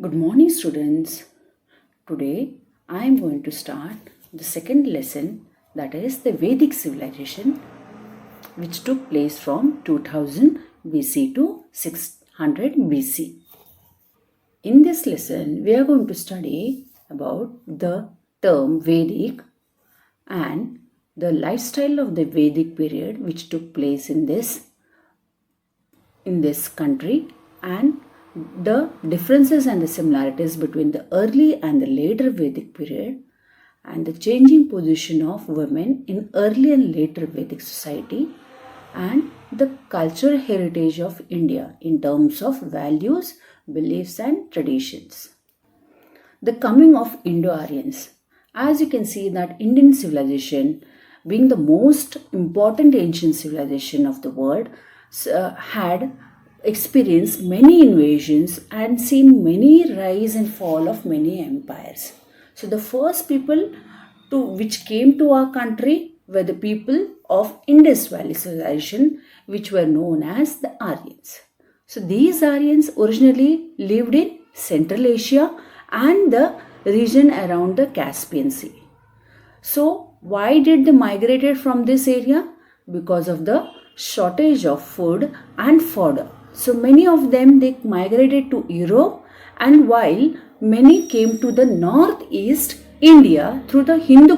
Good morning, students. Today I am going to start the second lesson, that is the Vedic civilization, which took place from 2000 BC to 600 BC. In this lesson, we are going to study about the term Vedic and the lifestyle of the Vedic period, which took place in this country, and the differences and the similarities between the early and the later Vedic period, and the changing position of women in early and later Vedic society, and the cultural heritage of India in terms of values, beliefs, and traditions. The coming of Indo-Aryans. As you can see that Indian civilization, being the most important ancient civilization of the world, had experienced many invasions and seen many rise and fall of many empires. So the first people which came to our country were the people of Indus Valley civilization, which were known as the Aryans. So these Aryans originally lived in Central Asia and the region around the Caspian Sea. So why did they migrated from this area? Because of the shortage of food and fodder. So many of them, they migrated to Europe, and while many came to the northeast India through the Hindu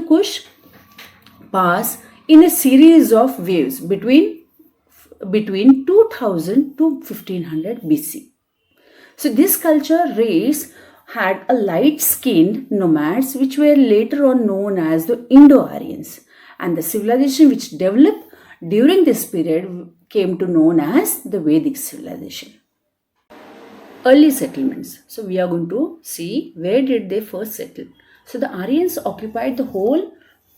Kush pass in a series of waves between 2000 to 1500 BC. So this culture race had a light-skinned nomads which were later on known as the Indo-Aryans, and the civilization which developed during this period came to known as the Vedic civilization. Early settlements. So we are going to see where did they first settle. So the Aryans occupied the whole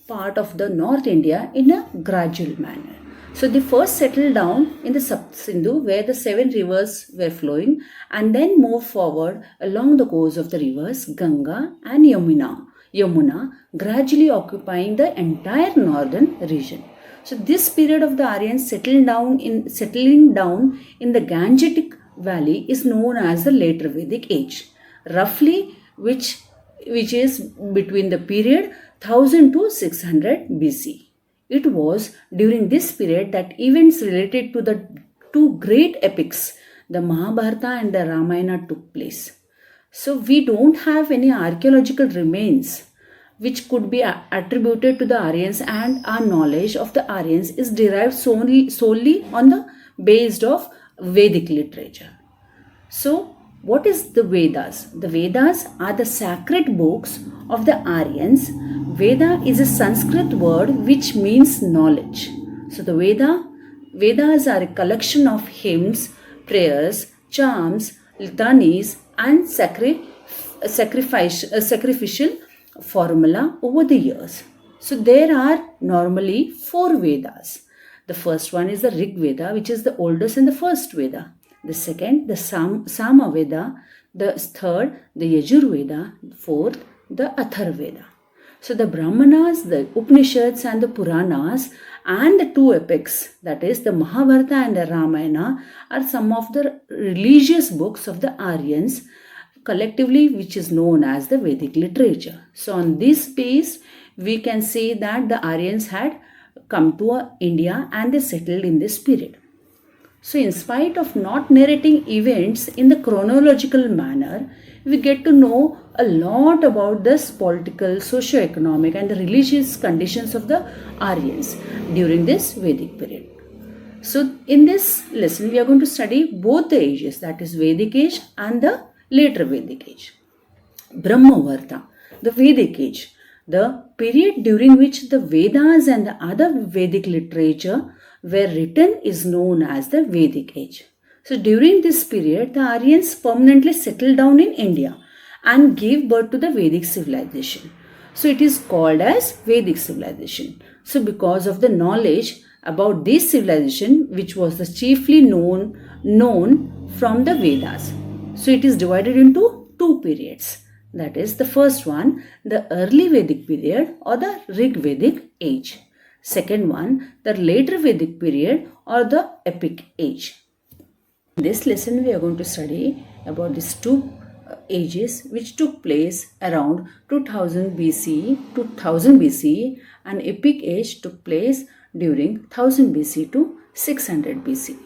part of the North India in a gradual manner. So they first settled down in the Sindhu, where the 7 rivers were flowing, and then moved forward along the course of the rivers Ganga and Yamuna, gradually occupying the entire northern region. So this period of the Aryans settling down in the Gangetic Valley is known as the later Vedic age, roughly which is between the period 1000 to 600 BC. It was during this period that events related to the 2 great epics, the Mahabharata and the Ramayana, took place. So we don't have any archaeological remains which could be attributed to the Aryans, and our knowledge of the Aryans is derived solely on the based of Vedic literature. So what is the Vedas? The Vedas are the sacred books of the Aryans. Veda is a Sanskrit word which means knowledge. So the Vedas are a collection of hymns, prayers, charms, litanies, and sacrificial formula over the years. So there are normally 4 Vedas. The first one is the Rig Veda, which is the oldest and the first Veda. The second, the Sama Veda. The third, the Yajur Veda. Fourth, the Athar Veda. So the Brahmanas, the Upanishads, and the Puranas, and the 2 epics, that is the Mahabharata and the Ramayana, are some of the religious books of the Aryans, collectively which is known as the Vedic literature. So on this base, we can say that the Aryans had come to India and they settled in this period. So in spite of not narrating events in the chronological manner, we get to know a lot about this political, socio-economic, and the religious conditions of the Aryans during this Vedic period. So in this lesson, we are going to study both the ages, that is Vedic age and the later Vedic age. Brahmavarta, the Vedic age, the period during which the Vedas and the other Vedic literature were written, is known as the Vedic age. So during this period, the Aryans permanently settled down in India and gave birth to the Vedic civilization. So it is called as Vedic civilization. So because of the knowledge about this civilization, which was the chiefly known from the Vedas. So it is divided into 2 periods. That is, the first one, the early Vedic period or the Rig Vedic age. Second one, the later Vedic period or the epic age. In this lesson, we are going to study about these two ages which took place around 2000 BC to 1000 BC, and epic age took place during 1000 BC to 600 BC.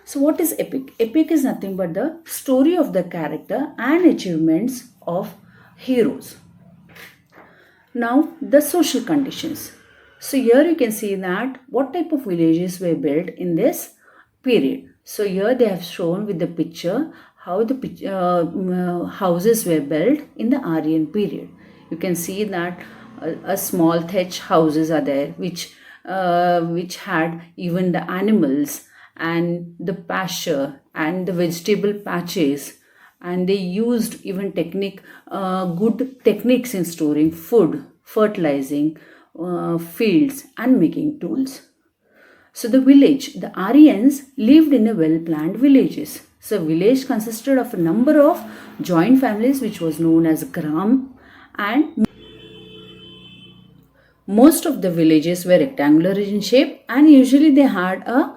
So, what is epic? Epic is nothing but the story of the character and achievements of heroes. Now, the social conditions. So, here you can see that what type of villages were built in this period. So, here they have shown with the picture how the houses were built in the Aryan period. You can see that a small thatch houses are there, which had even the animals and the pasture and the vegetable patches, and they used even good techniques in storing food, fertilizing fields, and making tools. So the Aryans lived in a well-planned villages. So village consisted of a number of joint families which was known as gram, and most of the villages were rectangular in shape, and usually they had a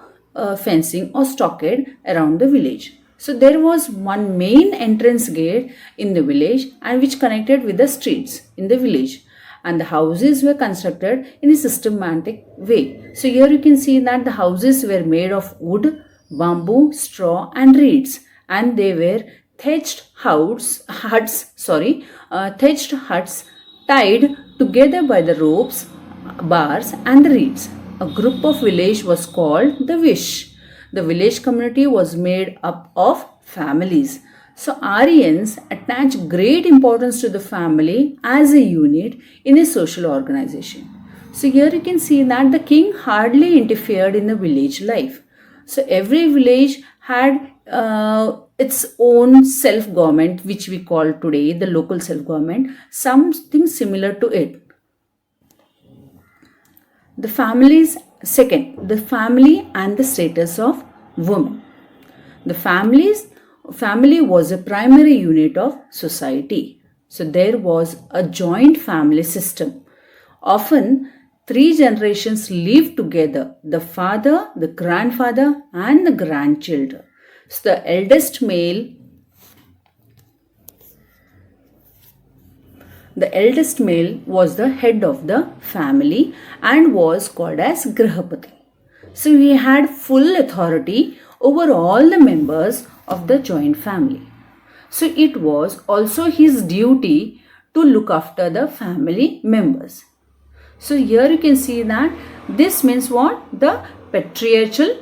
fencing or stockade around the village. So there was one main entrance gate in the village and which connected with the streets in the village, and the houses were constructed in a systematic way. So here you can see that the houses were made of wood, bamboo, straw, and reeds, and they were thatched huts tied together by the ropes, bars, and the reeds. A group of village was called the Vish. The village community was made up of families. So Aryans attach great importance to the family as a unit in a social organization. So here you can see that the king hardly interfered in the village life. So every village had its own self-government, which we call today the local self-government, something similar to it. The family and the status of women. The family was a primary unit of society. So there was a joint family system. Often 3 generations lived together: the father, the grandfather, and the grandchildren. So the eldest male was the head of the family and was called as Grihapati. So he had full authority over all the members of the joint family. So it was also his duty to look after the family members. So here you can see that this means what? The patriarchal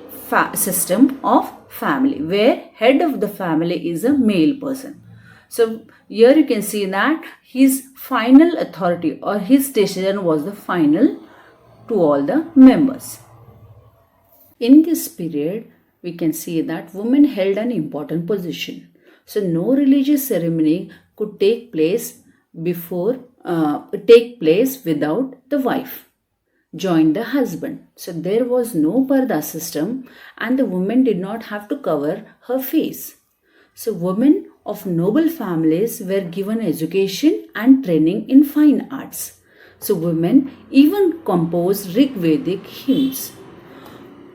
system of family, where head of the family is a male person. So here you can see that his final authority or his decision was the final to all the members. In this period, we can see that women held an important position. So no religious ceremony could take place without the wife join the husband. So there was no parda system, and the woman did not have to cover her face. So women of noble families were given education and training in fine arts. So women even composed Rig Vedic hymns.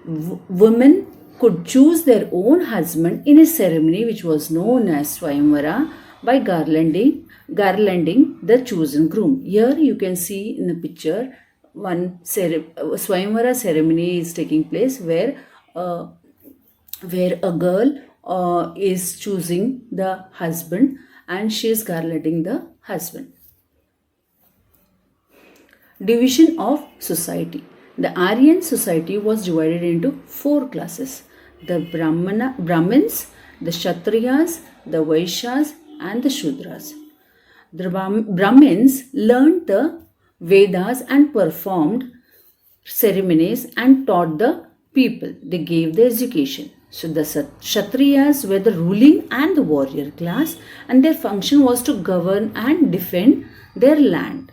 Women could choose their own husband in a ceremony which was known as Swayamvara by garlanding the chosen groom. Here you can see in the picture one Swayamvara ceremony is taking place where a girl is choosing the husband and she is garlanding the husband. Division of society. The Aryan society was divided into 4 classes: the Brahmins, the Kshatriyas, the Vaishyas, and the Shudras. The Brahmins learned the Vedas and performed ceremonies and taught the people. They gave the education. So the Kshatriyas were the ruling and the warrior class, and their function was to govern and defend their land.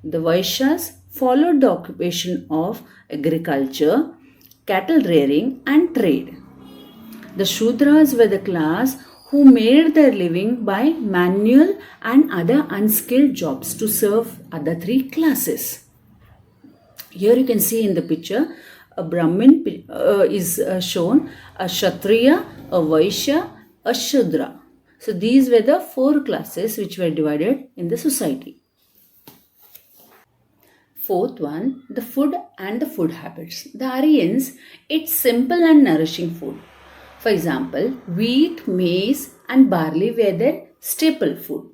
The Vaishyas followed the occupation of agriculture, cattle rearing, and trade. The Shudras were the class who made their living by manual and other unskilled jobs to serve other 3 classes. Here you can see in the picture a Brahmin is shown, a Kshatriya a Vaishya, a Shudra. So these were the four classes which were divided in the society. Fourth one, the food and the food habits. The Aryans ate simple and nourishing food. For example, wheat, maize, and barley were their staple food.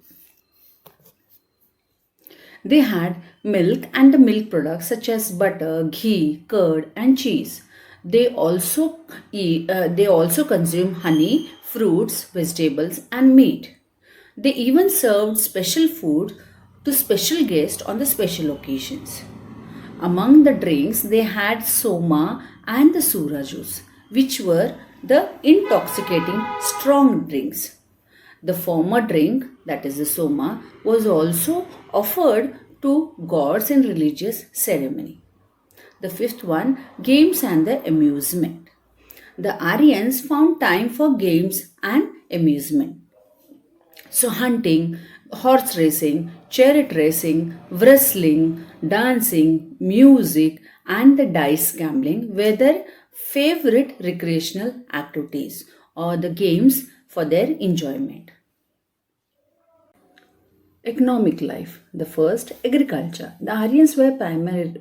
They had milk and the milk products such as butter, ghee, curd, and cheese. They also consume honey, fruits, vegetables, and meat. They even served special food to special guests on the special occasions. Among the drinks, they had soma and the sura juice, which were the intoxicating strong drinks. The former drink, that is the soma, was also offered to gods in religious ceremony. The fifth one, games and the amusement. The Aryans found time for games and amusement. So, hunting, horse racing, chariot racing, wrestling, dancing, music, and the dice gambling were their favorite recreational activities or the games for their enjoyment. Economic life. The first, agriculture. The Aryans were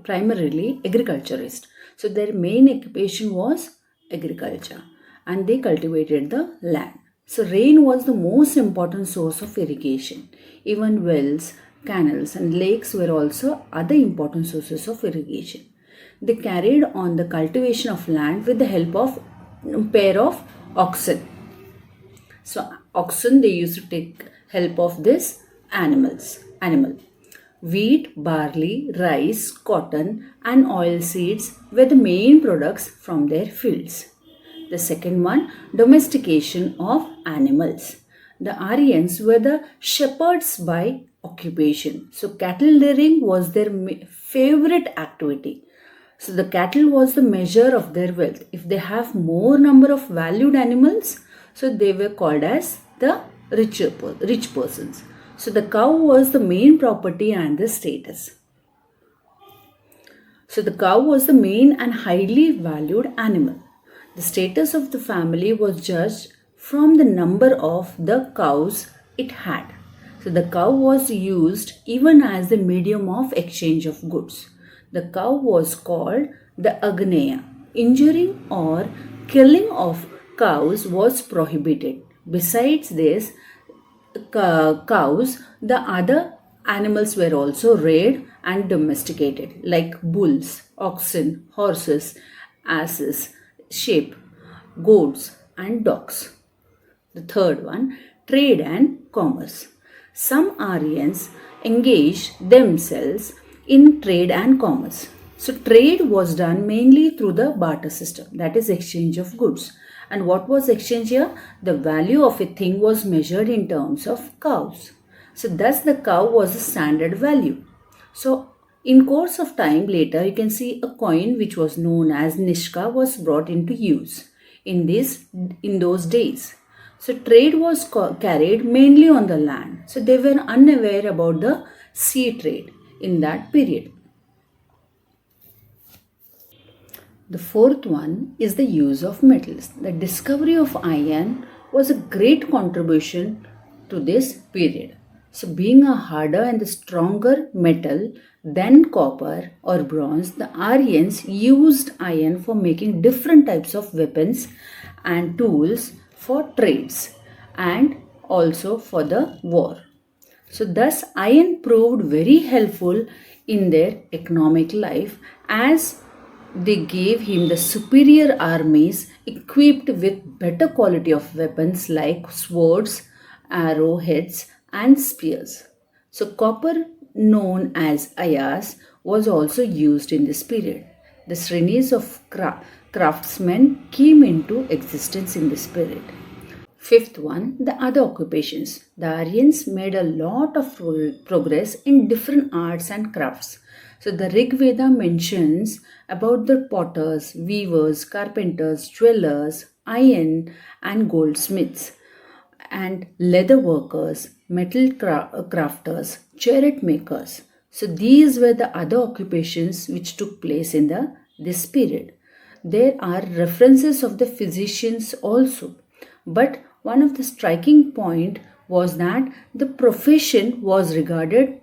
primarily agriculturists. So their main occupation was agriculture and they cultivated the land. So rain was the most important source of irrigation. Even wells, canals and lakes were also other important sources of irrigation. They carried on the cultivation of land with the help of a pair of oxen. So oxen they used to take help of this animal. Wheat, barley, rice, cotton and oil seeds were the main products from their fields. The second one, domestication of animals. The Aryans were the shepherds by occupation. So cattle rearing was their favorite activity. So the cattle was the measure of their wealth. If they have more number of valued animals, so they were called as the rich persons. So the cow was the main property and the status. So the cow was the main and highly valued animal. The status of the family was judged from the number of the cows it had. So the cow was used even as the medium of exchange of goods. The cow was called the Agneya. Injuring or killing of cows was prohibited. Besides this, cows, the other animals were also reared and domesticated like bulls, oxen, horses, asses, sheep, goats and dogs. The third one, trade and commerce. Some Aryans engaged themselves in trade and commerce. So trade was done mainly through the barter system, that is exchange of goods. And what was exchange here? The value of a thing was measured in terms of cows. So thus the cow was a standard value. So in course of time later you can see a coin which was known as Nishka was brought into use in those days. So trade was carried mainly on the land. So they were unaware about the sea trade in that period. The fourth one is the use of metals. The discovery of iron was a great contribution to this period. So being a harder and stronger metal than copper or bronze, the Aryans used iron for making different types of weapons and tools for trades and also for the war. So thus iron proved very helpful in their economic life as they gave him the superior armies equipped with better quality of weapons like swords, arrowheads, and spears. So, copper, known as ayas, was also used in this period. The srenis of craftsmen came into existence in this period. Fifth one, the other occupations. The Aryans made a lot of progress in different arts and crafts. So the Rig Veda mentions about the potters, weavers, carpenters, jewelers, iron and goldsmiths, and leather workers, metal crafters, chariot makers. So these were the other occupations which took place in this period. There are references of the physicians also. But one of the striking point was that the profession was regarded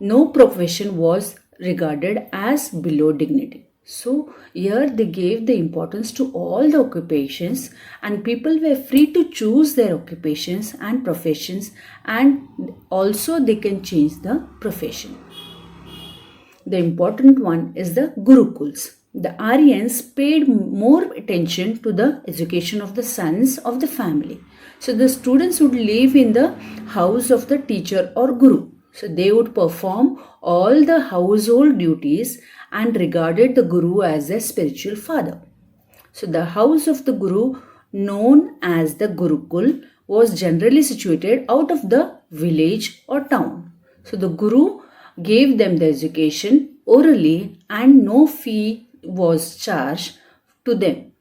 no profession was regarded as below dignity. So here they gave the importance to all the occupations, and people were free to choose their occupations and professions, and also they can change the profession. The important one is the Gurukuls. The Aryans paid more attention to the education of the sons of the family. So the students would live in the house of the teacher or guru. So they would perform all the household duties and regarded the guru as their spiritual father. So the house of the guru, known as the Gurukul, was generally situated out of the village or town. So the guru gave them the education orally and no fee was charged to them.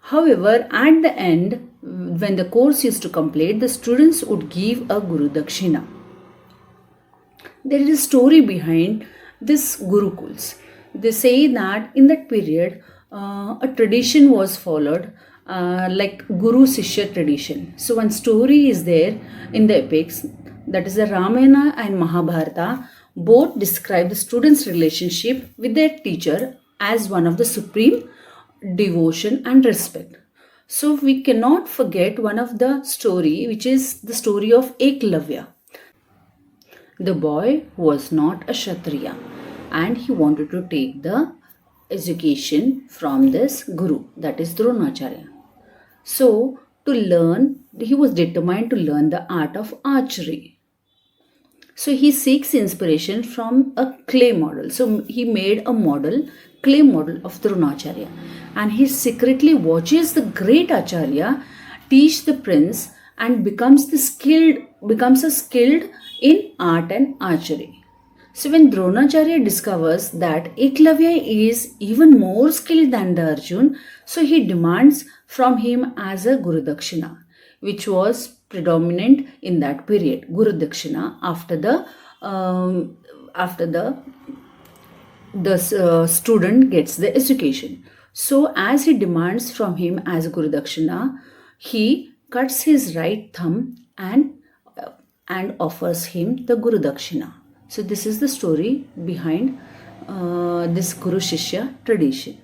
However, at the end, when the course is to complete, the students would give a Guru Dakshina. There is a story behind this Gurukuls. They say that in that period, a tradition was followed, like Guru Sishya tradition. So one story is there in the epics, that is the Ramayana and Mahabharata. Both describe the student's relationship with their teacher as one of the supreme devotion and respect. So we cannot forget one of the story, which is the story of Eklavya. The boy was not a Kshatriya and he wanted to take the education from this guru, that is Dronacharya. So to learn, he was determined to learn the art of archery. So he seeks inspiration from a clay model. So he made a clay model of Dronacharya, and he secretly watches the great Acharya teach the prince and becomes a skilled in art and archery. So when Dronacharya discovers that Eklavya is even more skilled than the Arjun, so he demands from him as a Guru Dakshina, which was predominant in that period. Guru Dakshina after the student gets the education. So as he demands from him as Guru Dakshina, he cuts his right thumb and offers him the Guru Dakshina. So this is the story behind this Guru Shishya tradition.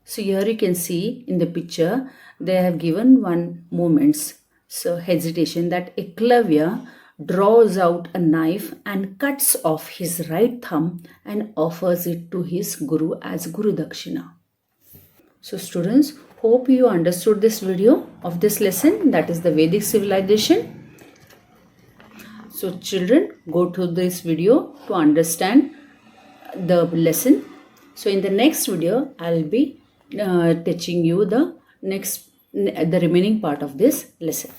So here you can see in the picture they have given one moments. So hesitation, that Eklavya draws out a knife and cuts off his right thumb and offers it to his guru as Guru Dakshina. So students, hope you understood this video of this lesson, that is the Vedic civilization. So children, go to this video to understand the lesson. So in the next video, I will be teaching you the remaining part of this lesson.